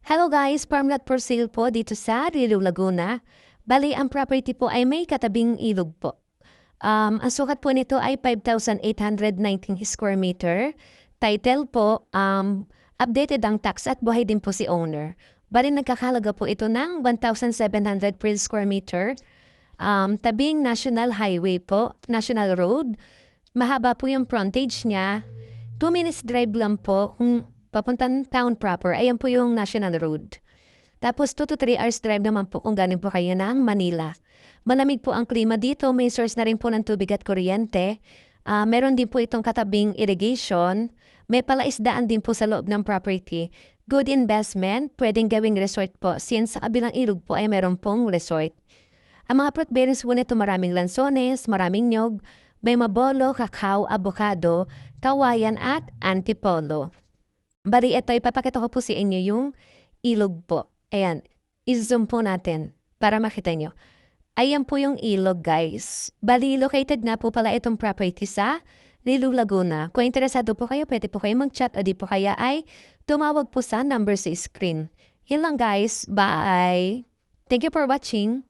Hello guys, farmland for sale po dito sa Rio Laguna. Bali, ang property po ay may katabing ilog po. Ang sukat po nito ay 5,819 square meter. Title po, updated ang tax at buhay din po si owner. Bali, nagkakalaga po ito ng 1,700 per square meter. Tabing National Highway po, National Road. Mahaba po yung frontage niya. 2 minutes drive lang po kung papuntang town proper. Ayan po yung National Road. Tapos 2 to 3 hours drive naman po kung galing po kayo ng Manila. Malamig po ang klima dito. May source na rin po ng tubig at kuryente. Meron din po itong katabing irrigation. May palaisdaan din po sa loob ng property. Good investment. Pwedeng gawing resort po since sa kabilang ilog po ay meron pong resort. Ang mga fruit bearings po nito maraming lansones, maraming nyog, may mabolo, kakao, abokado, kawayan at antipolo. Bali, ito ipapakita ko po sa inyo yung ilog po. Ayan, i-zoom po natin para makita nyo. Ayan po yung ilog, guys. Bali, located na po pala itong property sa Rio Laguna. Kung interesado po kayo, pwede po kayo mag-chat o di po kaya ay tumawag po sa number sa screen. Yun lang, guys. Bye! Thank you for watching.